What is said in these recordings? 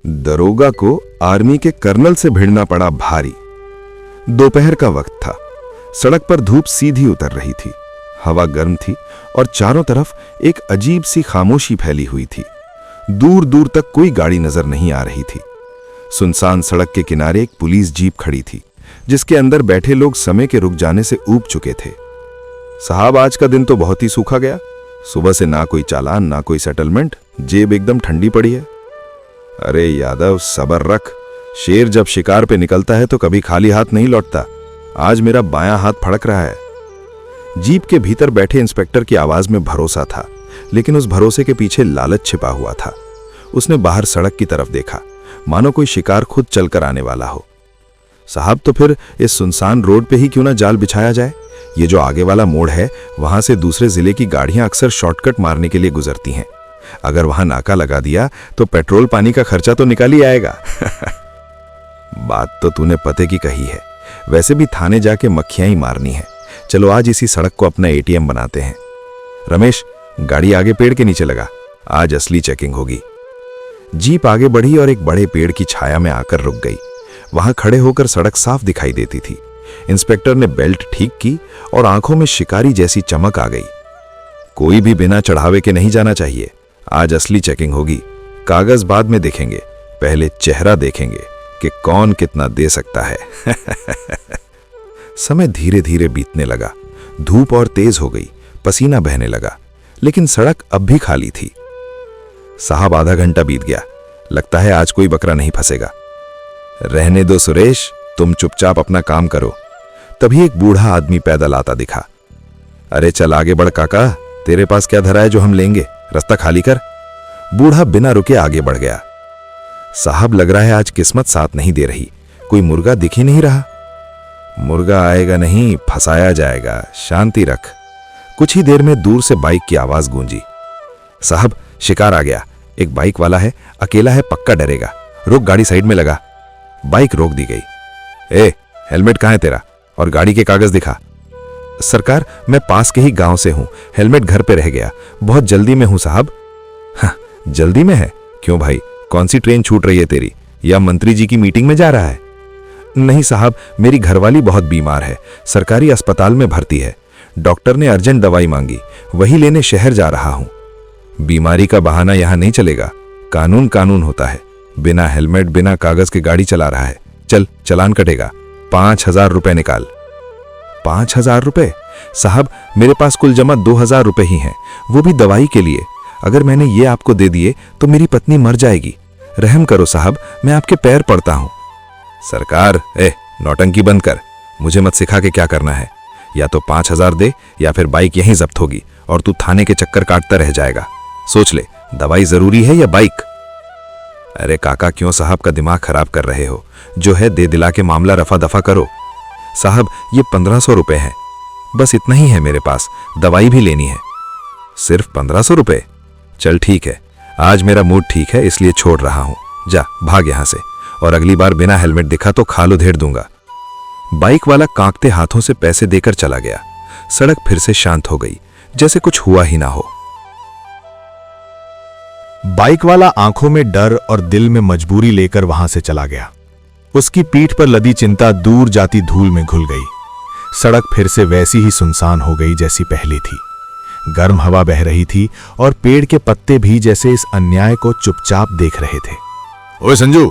दरोगा को आर्मी के कर्नल से भिड़ना पड़ा भारी। दोपहर का वक्त था। सड़क पर धूप सीधी उतर रही थी, हवा गर्म थी और चारों तरफ एक अजीब सी खामोशी फैली हुई थी। दूर दूर तक कोई गाड़ी नजर नहीं आ रही थी। सुनसान सड़क के किनारे एक पुलिस जीप खड़ी थी, जिसके अंदर बैठे लोग समय के रुक जाने से ऊब चुके थे। साहब, आज का दिन तो बहुत ही सूखा गया। सुबह से ना कोई चालान, ना कोई सेटलमेंट, जेब एकदम ठंडी पड़ी है। अरे यादव, सबर रख। शेर जब शिकार पे निकलता है तो कभी खाली हाथ नहीं लौटता। आज मेरा बायां हाथ फड़क रहा है। जीप के भीतर बैठे इंस्पेक्टर की आवाज में भरोसा था, लेकिन उस भरोसे के पीछे लालच छिपा हुआ था। उसने बाहर सड़क की तरफ देखा, मानो कोई शिकार खुद चलकर आने वाला हो। साहब, तो फिर इस सुनसान रोड पे ही क्यों ना जाल बिछाया जाए। ये जो आगे वाला मोड़ है, वहां से दूसरे जिले की गाड़ियां अक्सर शॉर्टकट मारने के लिए गुजरती हैं। अगर वहां नाका लगा दिया तो पेट्रोल पानी का खर्चा तो निकाल ही आएगा। बात तो तूने पते की कही है। वैसे भी थाने जाके मक्खियां ही मारनी है। चलो आज इसी सड़क को अपना एटीएम बनाते हैं। रमेश, गाड़ी आगे पेड़ के नीचे लगा, आज असली चेकिंग होगी। जीप आगे बढ़ी और एक बड़े पेड़ की छाया में आकर रुक गई। वहां खड़े होकर सड़क साफ दिखाई देती थी। इंस्पेक्टर ने बेल्ट ठीक की और आंखों में शिकारी जैसी चमक आ गई। कोई भी बिना चढ़ावे के नहीं जाना चाहिए। आज असली चेकिंग होगी। कागज बाद में देखेंगे, पहले चेहरा देखेंगे कि कौन कितना दे सकता है। समय धीरे धीरे बीतने लगा। धूप और तेज हो गई, पसीना बहने लगा, लेकिन सड़क अब भी खाली थी। साहब, आधा घंटा बीत गया, लगता है आज कोई बकरा नहीं फंसेगा। रहने दो सुरेश, तुम चुपचाप अपना काम करो। तभी एक बूढ़ा आदमी पैदल आता दिखा। अरे चल आगे बढ़ काका, तेरे पास क्या धरा है जो हम लेंगे, रास्ता खाली कर। बूढ़ा बिना रुके आगे बढ़ गया। साहब, लग रहा है आज किस्मत साथ नहीं दे रही। कोई मुर्गा दिख ही नहीं रहा। मुर्गा आएगा नहीं, फंसाया जाएगा, शांति रख। कुछ ही देर में दूर से बाइक की आवाज गूंजी। साहब, शिकार आ गया। एक बाइक वाला है, अकेला है, पक्का डरेगा। रुक, गाड़ी साइड में लगा। बाइक रोक दी गई। ए, हेलमेट कहाँ है तेरा, और गाड़ी के कागज दिखा। सरकार, मैं पास के ही गांव से हूं, हेलमेट घर पे रह गया, बहुत जल्दी में हूं साहब। हाँ, जल्दी में है? क्यों भाई, कौन सी ट्रेन छूट रही है तेरी, या मंत्री जी की मीटिंग में जा रहा है? नहीं साहब, मेरी घरवाली बहुत बीमार है, सरकारी अस्पताल में भर्ती है। डॉक्टर ने अर्जेंट दवाई मांगी, वही लेने शहर जा रहा हूं। बीमारी का बहाना यहां नहीं चलेगा। कानून कानून होता है। बिना हेलमेट, बिना कागज के गाड़ी चला रहा है। चल, चालान कटेगा। 5,000 रुपए निकाल। 5,000 रुपए? साहब, मेरे पास कुल जमा 2,000 रुपए ही हैं, वो भी दवाई के लिए। अगर मैंने ये आपको दे दिए तो मेरी पत्नी मर जाएगी। रहम करो साहब, मैं आपके पैर पड़ता हूं। सरकार, नौटंकी बंद कर, मुझे मत सिखा के क्या करना है। या तो 5,000 दे, या फिर बाइक यहीं जब्त होगी और तू थाने के चक्कर काटता रह जाएगा। सोच ले, दवाई जरूरी है या बाइक? अरे काका, क्यों साहब का दिमाग खराब कर रहे हो? जो है दे दिला के मामला रफा दफा करो। साहब, ये 1,500 रुपए है, बस इतना ही है मेरे पास, दवाई भी लेनी है। सिर्फ 1,500 रुपए? चल ठीक है, आज मेरा मूड ठीक है इसलिए छोड़ रहा हूं। जा, भाग यहां से, और अगली बार बिना हेलमेट दिखा तो खाल उधेड़ दूंगा। बाइक वाला कांपते हाथों से पैसे देकर चला गया। सड़क फिर से शांत हो गई, जैसे कुछ हुआ ही ना हो। बाइक वाला आंखों में डर और दिल में मजबूरी लेकर वहां से चला गया। उसकी पीठ पर लदी चिंता दूर जाती धूल में घुल गई। सड़क फिर से वैसी ही सुनसान हो गई जैसी पहले थी। गर्म हवा बह रही थी और पेड़ के पत्ते भी जैसे इस अन्याय को चुपचाप देख रहे थे। ओए संजू,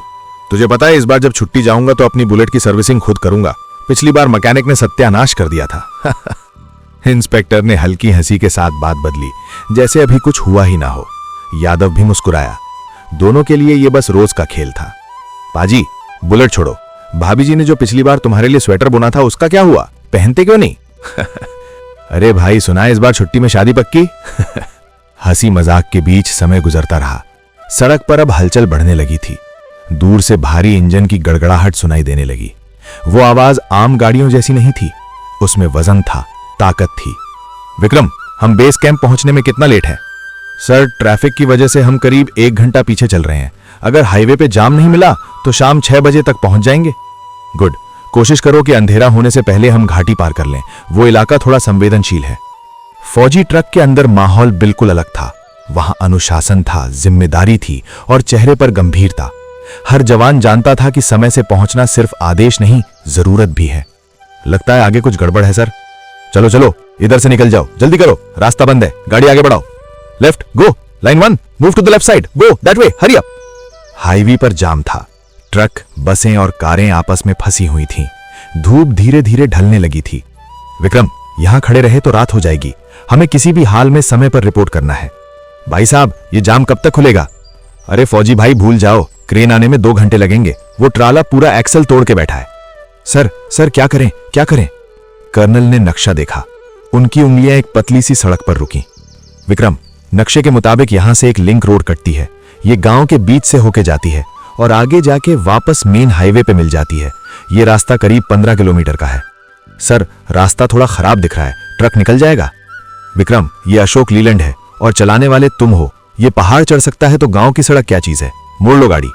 तुझे पता है इस बार जब छुट्टी जाऊंगा तो अपनी बुलेट की सर्विसिंग खुद करूंगा। पिछली बार मैकेनिक ने सत्यानाश कर दिया था। इंस्पेक्टर ने हल्की हंसी के साथ बात बदली, जैसे अभी कुछ हुआ ही ना हो। यादव भी मुस्कुराया। दोनों के लिए यह बस रोज का खेल था। पाजी, बुलेट छोड़ो। भाभी जी ने जो पिछली बार तुम्हारे लिए स्वेटर बुना था उसका क्या हुआ, पहनते क्यों नहीं? अरे भाई, सुना है इस बार छुट्टी में शादी पक्की? हंसी मजाक के बीच समय गुजरता रहा। सड़क पर अब हलचल बढ़ने लगी थी। दूर से भारी इंजन की गड़गड़ाहट सुनाई देने लगी। वो आवाज आम गाड़ियों जैसी नहीं थी, उसमें वजन था, ताकत थी। विक्रम, हम बेस कैंप पहुंचने में कितना लेट है? सर, ट्रैफिक की वजह से हम करीब 1 घंटा पीछे चल रहे हैं। अगर हाईवे पे जाम नहीं मिला तो शाम 6 बजे तक पहुंच जाएंगे। गुड, कोशिश करो कि अंधेरा होने से पहले हम घाटी पार कर लें, वो इलाका थोड़ा संवेदनशील है। फौजी ट्रक के अंदर माहौल बिल्कुल अलग था। वहां अनुशासन था, जिम्मेदारी थी और चेहरे पर गंभीरता। हर जवान जानता था कि समय से पहुंचना सिर्फ आदेश नहीं, जरूरत भी है। लगता है आगे कुछ गड़बड़ है सर। चलो चलो, इधर से निकल जाओ, जल्दी करो, रास्ता बंद है, गाड़ी आगे बढ़ाओ। Left go, line 1, move to the left side, go that way, hurry up. Highway पर जाम था। ट्रक, बसें और कारें आपस में फंसी हुई थीं। धूप धीरे धीरे ढलने लगी थी। विक्रम, यहां खड़े रहे तो रात हो जाएगी। हमें किसी भी हाल में समय पर रिपोर्ट करना है। भाई साहब, ये जाम कब तक खुलेगा? अरे फौजी भाई, भूल जाओ, क्रेन आने में 2 घंटे लगेंगे। वो ट्राला पूरा एक्सल तोड़ के बैठा है। सर क्या करें, क्या करें? कर्नल ने नक्शा देखा। उनकी उंगलियां एक पतली सी सड़क पर रुकी। विक्रम, नक्शे के मुताबिक यहां से एक लिंक रोड कटती है। ये गांव के बीच से होके जाती है और आगे जाके वापस मेन हाईवे पे मिल जाती है। ये रास्ता करीब 15 किलोमीटर का है। सर, रास्ता थोड़ा खराब दिख रहा है, ट्रक निकल जाएगा? विक्रम, ये अशोक लीलैंड है और चलाने वाले तुम हो। ये पहाड़ चढ़ सकता है तो गांव की सड़क क्या चीज है? मोड़ लो गाड़ी।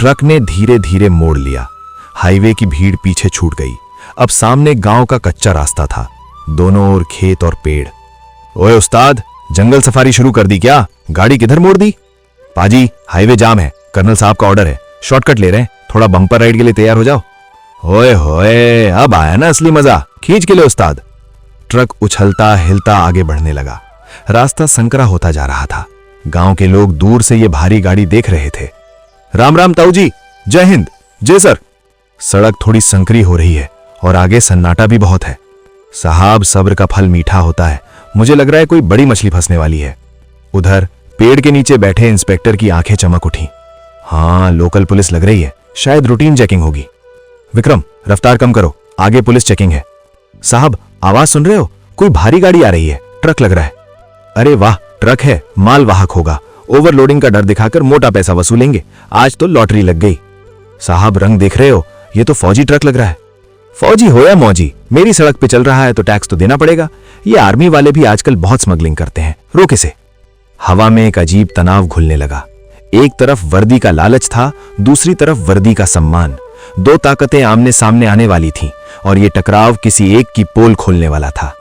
ट्रक ने धीरे धीरे मोड़ लिया। हाईवे की भीड़ पीछे छूट गई। अब सामने गांव का कच्चा रास्ता था, दोनों ओर खेत और पेड़। ओए उस्ताद, जंगल सफारी शुरू कर दी क्या? गाड़ी किधर मोड़ दी? पाजी, हाईवे जाम है, कर्नल साहब का ऑर्डर है, शॉर्टकट ले रहे हैं, थोड़ा बम्पर राइड के लिए तैयार हो जाओ। ओए होए, अब आया ना असली मजा, खींच के लिए उस्ताद। ट्रक उछलता हिलता आगे बढ़ने लगा। रास्ता संकरा होता जा रहा था। गांव के लोग दूर से ये भारी गाड़ी देख रहे थे। राम राम ताऊ जी, जय हिंद। जय सर। सड़क थोड़ी संकरी हो रही है और आगे सन्नाटा भी बहुत है। साहब, सब्र का फल मीठा होता है। मुझे लग रहा है कोई बड़ी मछली फंसने वाली है। उधर पेड़ के नीचे बैठे इंस्पेक्टर की आंखें चमक उठी। हाँ, लोकल पुलिस लग रही है, शायद रूटीन चेकिंग होगी। विक्रम, रफ्तार कम करो, आगे पुलिस चेकिंग है। साहब, आवाज सुन रहे हो? कोई भारी गाड़ी आ रही है, ट्रक लग रहा है। अरे वाह, ट्रक है, माल वाहक होगा। ओवरलोडिंग का डर दिखाकर मोटा पैसा वसूलेंगे। आज तो लॉटरी लग गई। साहब, रंग देख रहे हो? ये तो फौजी ट्रक लग रहा है। फौजी हो या मौजी, मेरी सड़क पे चल रहा है तो टैक्स तो देना पड़ेगा। ये आर्मी वाले भी आजकल बहुत स्मगलिंग करते हैं, रोक इसे। हवा में एक अजीब तनाव घुलने लगा। एक तरफ वर्दी का लालच था, दूसरी तरफ वर्दी का सम्मान। 2 ताकतें आमने सामने आने वाली थीं और ये टकराव किसी एक की पोल खोलने वाला था।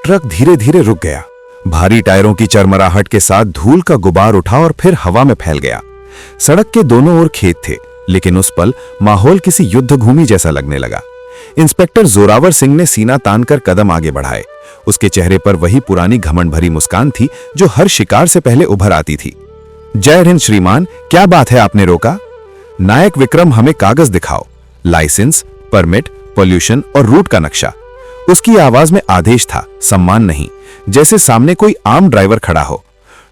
ट्रक धीरे धीरे रुक गया। भारी टायरों की चरमराहट के साथ धूल का गुबार उठा और फिर हवा में फैल गया। सड़क के दोनों ओर खेत थे, लेकिन उस पल माहौल किसी युद्ध भूमि जैसा लगने लगा। इंस्पेक्टर जोरावर सिंह ने सीना तानकर कदम आगे बढ़ाए। उसके चेहरे पर वही पुरानी घमंड भरी मुस्कान थी जो हर शिकार से पहले उभर आती थी। जय हिंद श्रीमान, क्या बात है, आपने रोका? नायक विक्रम, हमें कागज दिखाओ, लाइसेंस, परमिट, पोल्यूशन और रूट का नक्शा। उसकी आवाज में आदेश था, सम्मान नहीं, जैसे सामने कोई आम ड्राइवर खड़ा हो।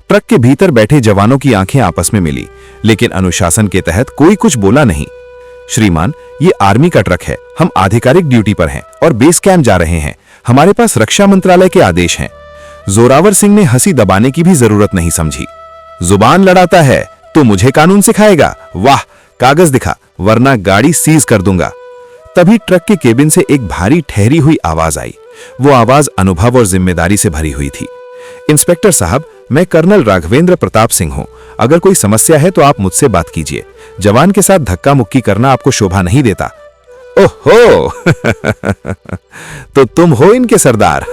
ट्रक के भीतर बैठे जवानों की आंखें आपस में मिली, लेकिन अनुशासन के तहत कोई कुछ बोला नहीं। श्रीमान, ये आर्मी का ट्रक है, हम आधिकारिक ड्यूटी पर हैं और बेस कैंप जा रहे हैं। हमारे पास रक्षा मंत्रालय के आदेश हैं। जोरावर सिंह ने हंसी दबाने की भी जरूरत नहीं समझी। जुबान लड़ाता है तो मुझे कानून सिखाएगा? वाह, कागज दिखा, वरना गाड़ी सीज कर दूंगा। तभी ट्रक के केबिन से एक भारी ठहरी हुई आवाज आई। वो आवाज अनुभव और जिम्मेदारी से भरी हुई थी। इंस्पेक्टर साहब, मैं कर्नल राघवेंद्र प्रताप सिंह हूं। अगर कोई समस्या है तो आप मुझसे बात कीजिए। जवान के साथ धक्का मुक्की करना आपको शोभा नहीं देता। ओहो तो तुम हो इनके सरदार।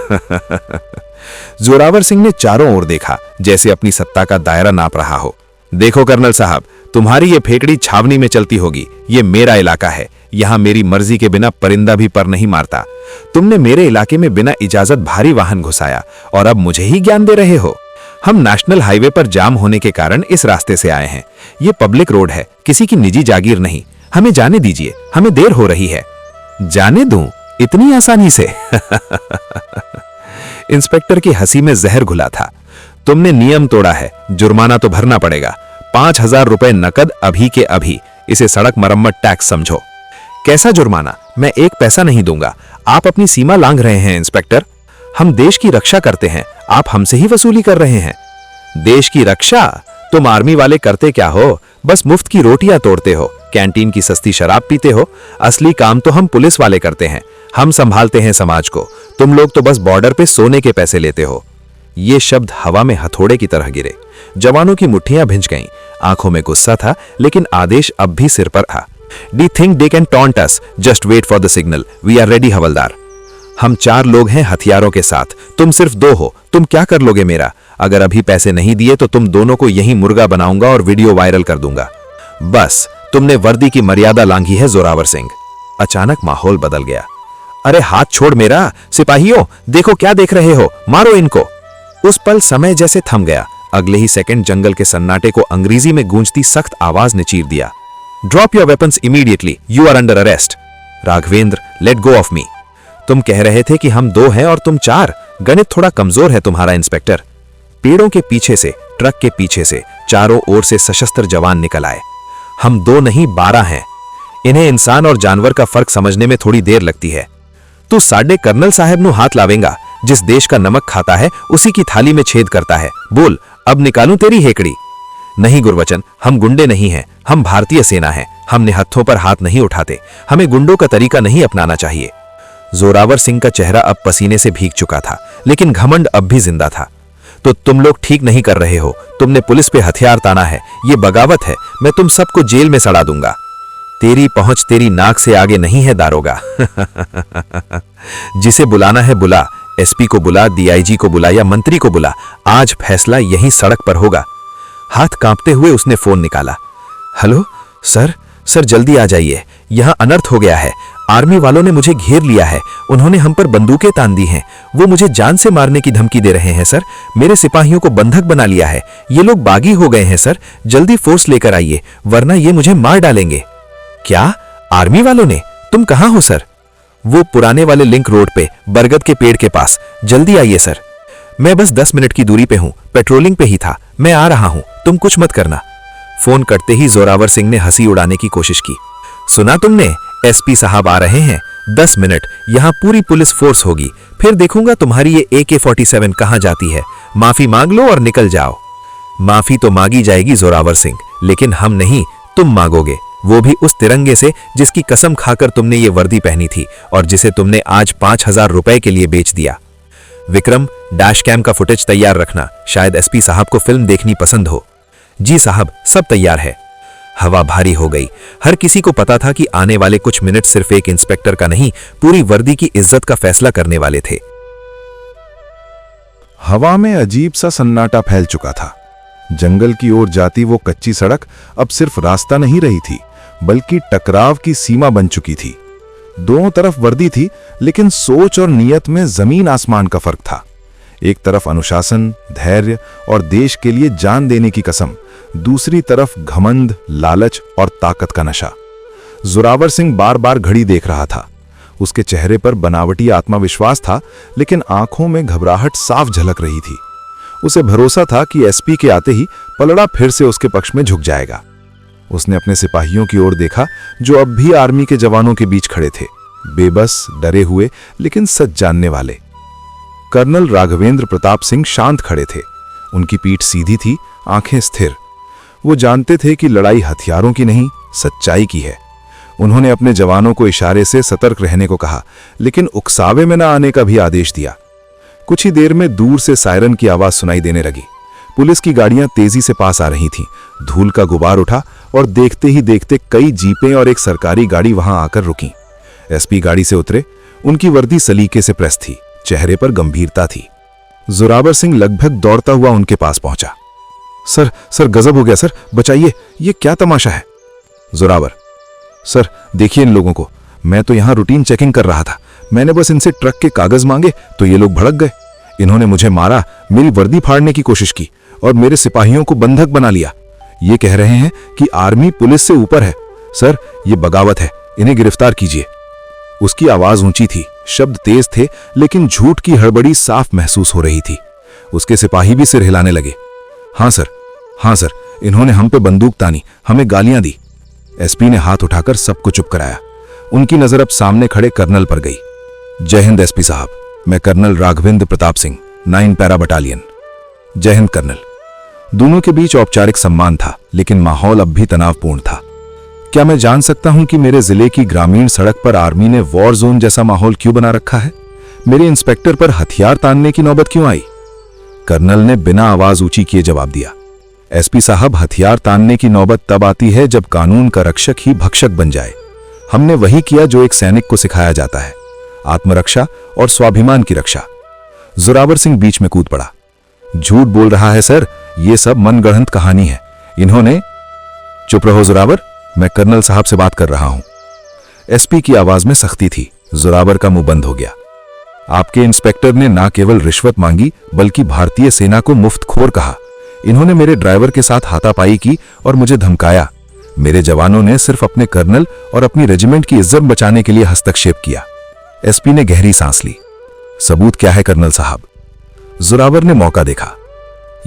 जोरावर सिंह ने चारों ओर देखा, जैसे अपनी सत्ता का दायरा नाप रहा हो। देखो कर्नल साहब, तुम्हारी ये फेकड़ी छावनी में चलती होगी, ये मेरा इलाका है। यहां मेरी मर्जी के बिना परिंदा भी पर नहीं मारता। तुमने मेरे इलाके में बिना इजाजत भारी वाहन घुसाया और अब मुझे ही ज्ञान दे रहे हो। हम नेशनल हाईवे पर जाम होने के कारण इस रास्ते से आए हैं। ये पब्लिक रोड है, किसी की निजी जागीर नहीं। हमें जाने दीजिए, हमें देर हो रही है। जाने दूं इतनी आसानी से? इंस्पेक्टर की हंसी में जहर घुला था। तुमने नियम तोड़ा है, जुर्माना तो भरना पड़ेगा। 5,000 रुपए नकद अभी के अभी। इसे सड़क मरम्मत टैक्स समझो। कैसा जुर्माना? मैं 1 पैसा नहीं दूंगा। आप अपनी सीमा लांघ रहे हैं इंस्पेक्टर। हम देश की रक्षा करते हैं, आप हमसे ही वसूली कर रहे हैं। देश की रक्षा? तुम आर्मी वाले करते क्या हो? बस मुफ्त की रोटियां तोड़ते हो, कैंटीन की सस्ती शराब पीते हो। असली काम तो हम पुलिस वाले करते हैं। हम संभालते हैं समाज को। तुम लोग तो बस बॉर्डर पे सोने के पैसे लेते हो। ये शब्द हवा में हथौड़े की तरह गिरे। जवानों की मुट्ठियां भिंच गईं। आंखों में गुस्सा था, लेकिन आदेश अब भी सिर पर था। Do think they can taunt us? Just wait for the signal, we are ready हवलदार। हम 4 लोग हैं हथियारों के साथ, तुम सिर्फ 2 हो। तुम क्या कर लोगे मेरा? अगर अभी पैसे नहीं दिए तो तुम दोनों को यहीं मुर्गा बनाऊंगा और वीडियो वायरल कर दूंगा। बस तुमने वर्दी की मर्यादा लांघी है जोरावर सिंह। अचानक माहौल बदल गया। अरे हाथ छोड़ मेरा, सिपाहियों देखो क्या देख रहे हो, मारो इनको। उस पल समय जैसे थम गया। अगले ही सेकंड जंगल के सन्नाटे को अंग्रेजी में गूंजती सख्त आवाज ने चीर दिया। Drop your weapons immediately, you are under arrest. Raghavendra, let go off me. तुम कह रहे थे कि हम 2 हैं और तुम 4। गणित थोड़ा कमजोर है तुम्हारा इंस्पेक्टर। पेड़ों के पीछे से, ट्रक के पीछे से, चारों ओर से सशस्त्र जवान निकल आए। हम 2 नहीं 12 हैं। इन्हें इंसान और जानवर का फर्क समझने में थोड़ी देर लगती है। तू साडे कर्नल साहब नु हाथ लावेंगा, जिस देश का नमक खाता है उसी की थाली में छेद करता है। बोल, अब निकालूं तेरी हेकड़ी? नहीं गुरबचन, हम गुंडे नहीं हैं, हम भारतीय सेना हैं। हमने हत्थों पर हाथ नहीं उठाते। हमें गुंडों का तरीका नहीं अपनाना चाहिए। जोरावर सिंह का चेहरा अब पसीने से भीग चुका था, लेकिन घमंड अब भी जिंदा था। तो तुम लोग ठीक नहीं कर रहे हो। तुमने पुलिस पे हथियार ताना है, ये बगावत है। मैं तुम सबको जेल में सड़ा दूंगा। तेरी पहुंच तेरी नाक से आगे नहीं है दारोगा। जिसे बुलाना है बुला, एसपी को बुला, डीआईजी को बुला या मंत्री को बुला। आज फैसला यहीं सड़क पर होगा। हाथ कांपते हुए उसने फोन निकाला। हेलो सर, सर जल्दी आ जाइए, यहां अनर्थ हो गया है। आर्मी वालों ने मुझे घेर लिया है। उन्होंने हम पर बंदूकें तान दी हैं। वो मुझे जान से मारने की धमकी दे रहे हैं सर। मेरे सिपाहियों को बंधक बना लिया है। ये लोग बागी हो गए हैं सर। जल्दी फोर्स लेकर आइए, वरना ये मुझे मार डालेंगे। क्या? आर्मी वालों ने? तुम कहां हो सर? वो पुराने वाले लिंक रोड पे, बरगद के पेड़ के पास। जल्दी आइए सर। मैं बस 10 मिनट की दूरी पे हूं, पेट्रोलिंग पे ही था। मैं आ रहा हूं, तुम कुछ मत करना। फोन कटते ही जोरावर सिंह ने हंसी उड़ाने की कोशिश की। सुना तुमने? एसपी साहब आ रहे हैं। 10 मिनट, यहां पूरी पुलिस फोर्स होगी। फिर देखूंगा तुम्हारी ये AK-47 कहां जाती है। माफी मांग लो और निकल जाओ। माफी तो मांगी जाएगी जोरावर सिंह, लेकिन हम नहीं, तुम मांगोगे। वो भी उस तिरंगे से जिसकी कसम खाकर तुमने ये वर्दी पहनी थी और जिसे तुमने आज 5000 रुपए के लिए बेच दिया। विक्रम, डैश कैम का फुटेज तैयार रखना। शायद एसपी साहब को फिल्म देखनी पसंद हो। जी साहब, सब तैयार है। हवा भारी हो गई। हर किसी को पता था कि आने वाले कुछ मिनट सिर्फ एक इंस्पेक्टर का नहीं, पूरी वर्दी की इज्जत का फैसला करने वाले थे। हवा में अजीब सा सन्नाटा फैल चुका था। जंगल की ओर जाती वो कच्ची सड़क अब सिर्फ रास्ता नहीं रही थी, बल्कि टकराव की सीमा बन चुकी थी। दोनों तरफ वर्दी थी, लेकिन सोच और नियत में जमीन आसमान का फर्क था। एक तरफ अनुशासन, धैर्य और देश के लिए जान देने की कसम, दूसरी तरफ घमंड, लालच और ताकत का नशा। जोरावर सिंह बार बार घड़ी देख रहा था। उसके चेहरे पर बनावटी आत्मविश्वास था, लेकिन आंखों में घबराहट साफ झलक रही थी। उसे भरोसा था कि एसपी के आते ही पलड़ा फिर से उसके पक्ष में झुक जाएगा। उसने अपने सिपाहियों की ओर देखा, जो अब भी आर्मी के जवानों के बीच खड़े थे, बेबस, डरे हुए, लेकिन सच जानने वाले। कर्नल राघवेंद्र प्रताप सिंह शांत खड़े थे। उनकी पीठ सीधी थी, आंखें स्थिर। वो जानते थे कि लड़ाई हथियारों की नहीं, सच्चाई की है। उन्होंने अपने जवानों को इशारे से सतर्क रहने को कहा, लेकिन उकसावे में न आने का भी आदेश दिया। कुछ ही देर में दूर से सायरन की आवाज सुनाई देने लगी। पुलिस की गाड़ियां तेजी से पास आ रही थीं। धूल का गुबार उठा और देखते ही देखते कई जीपें और एक सरकारी गाड़ी वहां आकर रुकी। एसपी गाड़ी से उतरे। उनकी वर्दी सलीके से प्रेस थी, चेहरे पर गंभीरता थी। जोरावर सिंह लगभग दौड़ता हुआ उनके पास पहुंचा। सर, सर गजब हो गया सर, बचाइए, ये क्या तमाशा है? जोरावर, सर देखिए इन लोगों को, मैं तो यहां रूटीन चेकिंग कर रहा था। मैंने बस इनसे ट्रक के कागज मांगे तो ये लोग भड़क गए। इन्होंने मुझे मारा, मेरी वर्दी फाड़ने की कोशिश की और मेरे सिपाहियों को बंधक बना लिया। ये कह रहे हैं कि आर्मी पुलिस से ऊपर है। सर, ये बगावत है, इन्हें गिरफ्तार कीजिए। उसकी आवाज ऊंची थी, शब्द तेज थे, लेकिन झूठ की हड़बड़ी साफ महसूस हो रही थी। उसके सिपाही भी सिर हिलाने लगे। हाँ सर, हाँ सर, इन्होंने हम पे बंदूक तानी, हमें गालियां दी। एसपी ने हाथ उठाकर सबको चुप कराया। उनकी नजर अब सामने खड़े कर्नल पर गई। जय हिंद एसपी साहब, मैं colonel Raghavendra Pratap Singh, 9 para battalion. जय हिंद कर्नल। दोनों के बीच औपचारिक सम्मान था, लेकिन माहौल अब भी तनावपूर्ण था। क्या मैं जान सकता हूं कि मेरे जिले की ग्रामीण सड़क पर आर्मी ने वॉर जोन जैसा माहौल क्यों बना रखा है? मेरे इंस्पेक्टर पर हथियार तानने की नौबत क्यों आई? कर्नल ने बिना आवाज ऊंची किए जवाब दिया। एसपी साहब, हथियार तानने की नौबत तब आती है जब कानून का रक्षक ही भक्षक बन जाए। हमने वही किया जो एक सैनिक को सिखाया जाता है, आत्मरक्षा और स्वाभिमान की रक्षा। जोरावर सिंह बीच में कूद पड़ा। झूठ बोल रहा है सर, ये सब मनगढ़ंत कहानी है। इन्होंने। चुप रहो जोरावर, मैं कर्नल साहब से बात कर रहा हूं। एसपी की आवाज में सख्ती थी। जोरावर का मुंह बंद हो गया। आपके इंस्पेक्टर ने ना केवल रिश्वत मांगी बल्कि भारतीय सेना को मुफ्तखोर कहा। इन्होंने मेरे ड्राइवर के साथ हाथापाई की और मुझे धमकाया। मेरे जवानों ने सिर्फ अपने कर्नल और अपनी रेजिमेंट की इज्जत बचाने के लिए हस्तक्षेप किया। एसपी ने गहरी सांस ली। सबूत क्या है कर्नल साहब? जोरावर ने मौका देखा।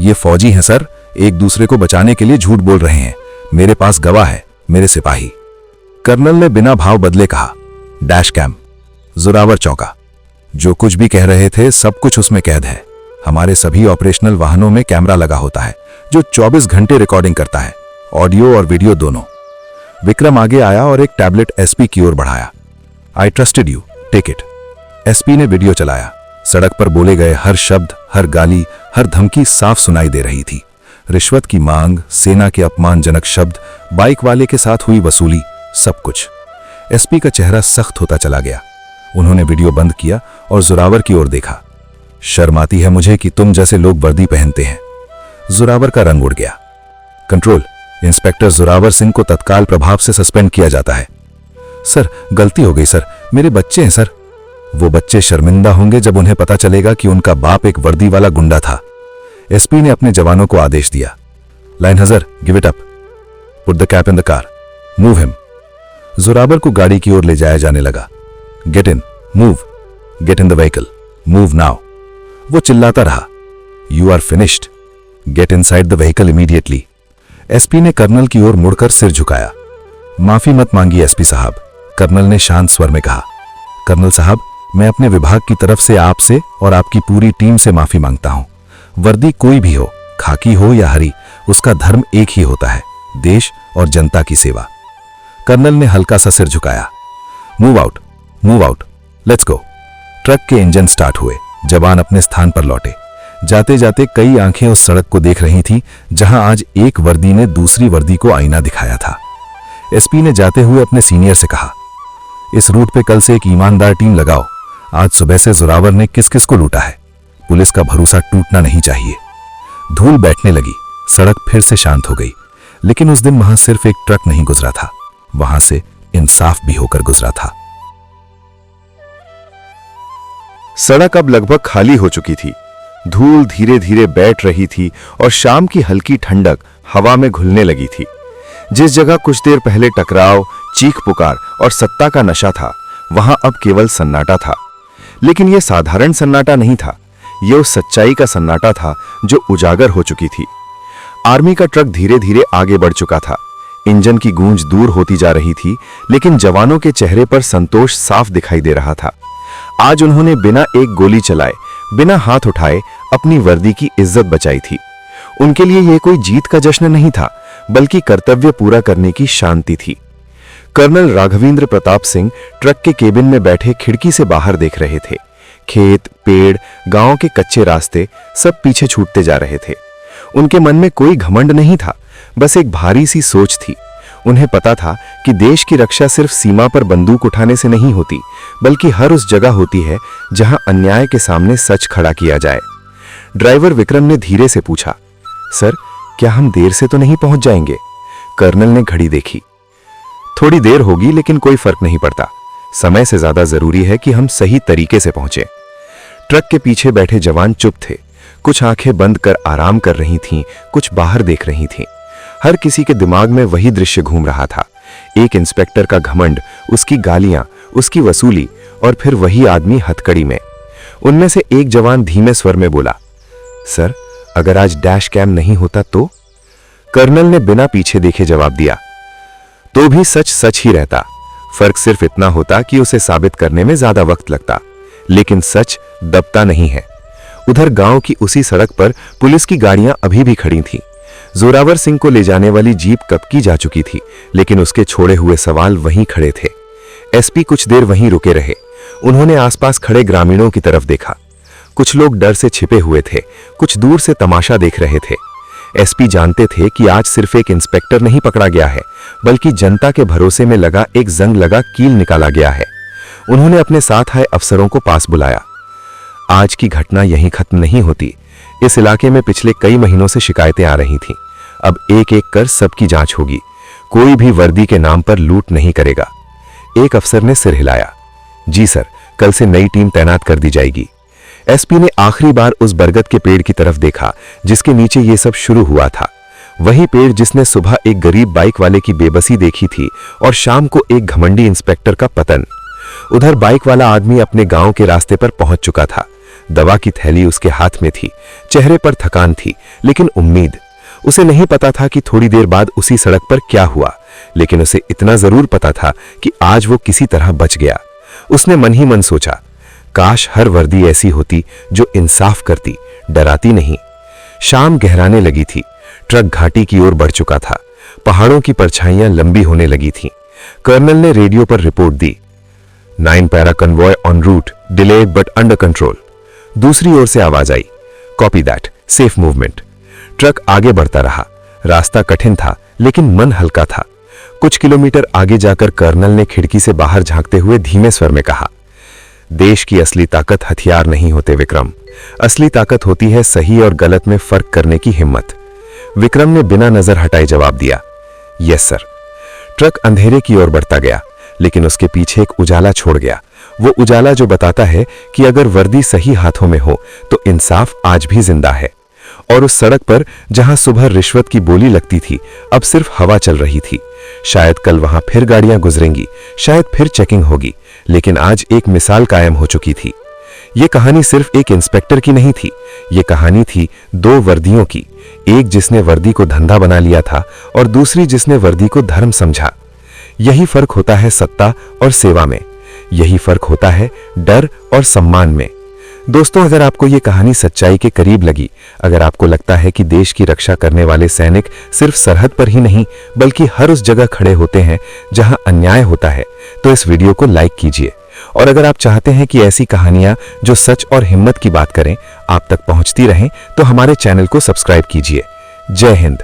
ये फौजी हैं सर, एक दूसरे को बचाने के लिए झूठ बोल रहे हैं। मेरे पास गवाह है, मेरे सिपाही। कर्नल ने बिना भाव बदले कहा, डैश कैम। जोरावर चौंका। जो कुछ भी कह रहे थे सब कुछ उसमें कैद है। हमारे सभी ऑपरेशनल वाहनों में कैमरा लगा होता है जो 24 घंटे रिकॉर्डिंग करता है, ऑडियो और वीडियो दोनों। विक्रम आगे आया और एक टैबलेट एसपी की ओर बढ़ाया। I trusted you, take it. SP ने वीडियो चलाया। सड़क पर बोले गए हर शब्द, हर गाली, हर धमकी साफ सुनाई दे रही थी। रिश्वत की मांग, सेना के अपमानजनक शब्द, बाइक वाले के साथ हुई वसूली, सब कुछ। एसपी का चेहरा सख्त होता चला गया। उन्होंने वीडियो बंद किया और जोरावर की ओर देखा। शर्म आती है मुझे कि तुम जैसे लोग वर्दी पहनते हैं। जोरावर का रंग उड़ गया। कंट्रोल, इंस्पेक्टर जोरावर सिंह को तत्काल प्रभाव से सस्पेंड किया जाता है। सर, गलती हो गई सर, मेरे बच्चे हैं सर। वो बच्चे शर्मिंदा होंगे जब उन्हें पता चलेगा कि उनका बाप एक वर्दी वाला गुंडा था। एसपी ने अपने जवानों को आदेश दिया। लाइन हजर, give it up, put the cap in the car, move him. Zorawar को गाड़ी की ओर ले जाया जाने लगा। Get in, move, get in the vehicle, move now. वो चिल्लाता रहा, you are finished, get inside the vehicle immediately. SP ने कर्नल की ओर मुड़कर सिर झुकाया। माफी मत मांगिए एसपी साहब, कर्नल ने शांत स्वर में कहा। कर्नल साहब, मैं अपने विभाग की तरफ से आपसे और आपकी पूरी टीम से माफी मांगता हूं। वर्दी कोई भी हो, खाकी हो या हरी, उसका धर्म एक ही होता है, देश और जनता की सेवा। कर्नल ने हल्का सा सिर झुकाया। Move out, move out, let's go. Truck के इंजन स्टार्ट हुए। जवान अपने स्थान पर लौटे। जाते जाते कई आंखें उस सड़क को देख रही थीं जहां आज एक वर्दी ने दूसरी वर्दी को आईना दिखाया था। एसपी ने जाते हुए अपने सीनियर से कहा, इस रूट पे कल से एक ईमानदार टीम लगाओ। आज सुबह से जोरावर ने किस किस को लूटा है। पुलिस का भरोसा टूटना नहीं चाहिए। धूल बैठने लगी। सड़क फिर से शांत हो गई। लेकिन उस दिन वहां सिर्फ एक ट्रक नहीं गुजरा था, वहां से इंसाफ भी होकर गुजरा था। सड़क अब लगभग खाली हो चुकी थी। धूल धीरे धीरे बैठ रही थी और शाम की हल्की ठंडक हवा में घुलने लगी थी। जिस जगह कुछ देर पहले टकराव, चीख पुकार और सत्ता का नशा था, वहां अब केवल सन्नाटा था। लेकिन यह साधारण सन्नाटा नहीं था, यह उस सच्चाई का सन्नाटा था जो उजागर हो चुकी थी। आर्मी का ट्रक धीरे धीरे आगे बढ़ चुका था। इंजन की गूंज दूर होती जा रही थी, लेकिन जवानों के चेहरे पर संतोष साफ दिखाई दे रहा था। आज उन्होंने बिना एक गोली चलाए, बिना हाथ उठाए अपनी वर्दी की इज्जत बचाई थी। उनके लिए यह कोई जीत का जश्न नहीं था, बल्कि कर्तव्य पूरा करने की शांति थी। कर्नल राघवेंद्र प्रताप सिंह ट्रक के केबिन में बैठे खिड़की से बाहर देख रहे थे। खेत, पेड़, गांव के कच्चे रास्ते सब पीछे छूटते जा रहे थे। उनके मन में कोई घमंड नहीं था, बस एक भारी सी सोच थी। उन्हें पता था कि देश की रक्षा सिर्फ सीमा पर बंदूक उठाने से नहीं होती, बल्कि हर उस जगह होती है जहां अन्याय के सामने सच खड़ा किया जाए। ड्राइवर विक्रम ने धीरे से पूछा, सर, क्या हम देर से तो नहीं पहुंच जाएंगे? कर्नल ने घड़ी देखी। थोड़ी देर होगी, लेकिन कोई फर्क नहीं पड़ता। समय से ज्यादा जरूरी है कि हम सही तरीके से पहुंचे। ट्रक के पीछे बैठे जवान चुप थे। कुछ आंखें बंद कर आराम कर रही थीं, कुछ बाहर देख रही थीं। हर किसी के दिमाग में वही दृश्य घूम रहा था। एक इंस्पेक्टर का घमंड, उसकी गालियां, उसकी वसूली और फिर वही आदमी हथकड़ी में। उनमें से एक जवान धीमे स्वर में बोला, सर, अगर आज डैश कैम नहीं होता तो? कर्नल ने बिना पीछे देखे जवाब दिया, तो भी सच सच ही रहता। फर्क सिर्फ इतना होता कि उसे साबित करने में ज्यादा वक्त लगता, लेकिन सच दबता नहीं है। उधर गांव की उसी सड़क पर पुलिस की गाड़ियां अभी भी खड़ी थीं। जोरावर सिंह को ले जाने वाली जीप कब की जा चुकी थी, लेकिन उसके छोड़े हुए सवाल वहीं खड़े थे। एसपी कुछ देर वहीं रुके रहे। उन्होंने आसपास खड़े ग्रामीणों की तरफ देखा। कुछ लोग डर से छिपे हुए थे, कुछ दूर से तमाशा देख रहे थे। एसपी जानते थे कि आज सिर्फ एक इंस्पेक्टर नहीं पकड़ा गया है, बल्कि जनता के भरोसे में लगा एक जंग लगा कील निकाला गया है। उन्होंने अपने साथ आए अफसरों को पास बुलाया। आज की घटना यहीं खत्म नहीं होती। इस इलाके में पिछले कई महीनों से शिकायतें आ रही थीं। अब एक एक कर सबकी जांच होगी, कोई भी वर्दी के नाम पर लूट नहीं करेगा। एक अफसर ने सिर हिलाया। जी सर, कल से नई टीम तैनात कर दी जाएगी। एसपी ने आखिरी बार उस बरगद के पेड़ की तरफ देखा जिसके नीचे ये सब शुरू हुआ था। वही पेड़ जिसने सुबह एक गरीब बाइक वाले की बेबसी देखी थी और शाम को एक घमंडी इंस्पेक्टर का पतन। उधर बाइक वाला आदमी अपने गांव के रास्ते पर पहुंच चुका था। दवा की थैली उसके हाथ में थी, चेहरे पर थकान थी लेकिन उम्मीद। उसे नहीं पता था कि थोड़ी देर बाद उसी सड़क पर क्या हुआ, लेकिन उसे इतना जरूर पता था कि आज वो किसी तरह बच गया। उसने मन ही मन सोचा, काश हर वर्दी ऐसी होती जो इंसाफ करती, डराती नहीं। शाम गहराने लगी थी। ट्रक घाटी की ओर बढ़ चुका था। पहाड़ों की परछाइयां लंबी होने लगी थीं। कर्नल ने रेडियो पर रिपोर्ट दी, 9 para convoy on route, delayed but under control. दूसरी ओर से आवाज आई, copy that, safe movement. Truck आगे बढ़ता रहा। रास्ता कठिन था लेकिन मन हल्का था। कुछ किलोमीटर आगे जाकर कर्नल ने खिड़की से बाहर झांकते हुए धीमे स्वर में कहा, देश की असली ताकत हथियार नहीं होते विक्रम, असली ताकत होती है सही और गलत में फर्क करने की हिम्मत। विक्रम ने बिना नजर हटाए जवाब दिया, यस सर। ट्रक अंधेरे की ओर बढ़ता गया लेकिन उसके पीछे एक उजाला छोड़ गया। वो उजाला जो बताता है कि अगर वर्दी सही हाथों में हो तो इंसाफ आज भी जिंदा है। और उस सड़क पर जहां सुबह रिश्वत की बोली लगती थी, अब सिर्फ हवा चल रही थी। शायद कल वहां फिर गाड़ियां गुजरेंगी, शायद फिर चेकिंग होगी, लेकिन आज एक मिसाल कायम हो चुकी थी। ये कहानी सिर्फ एक इंस्पेक्टर की नहीं थी, ये कहानी थी दो वर्दियों की, एक जिसने वर्दी को धंधा बना लिया था और दूसरी जिसने वर्दी को धर्म समझा। यही फर्क होता है सत्ता और सेवा में, यही फर्क होता है डर और सम्मान में। दोस्तों, अगर आपको ये कहानी सच्चाई के करीब लगी, अगर आपको लगता है कि देश की रक्षा करने वाले सैनिक सिर्फ सरहद पर ही नहीं बल्कि हर उस जगह खड़े होते हैं जहां अन्याय होता है, तो इस वीडियो को लाइक कीजिए। और अगर आप चाहते हैं कि ऐसी कहानियां जो सच और हिम्मत की बात करें आप तक पहुंचती रहें, तो हमारे चैनल को सब्सक्राइब कीजिए। जय हिंद।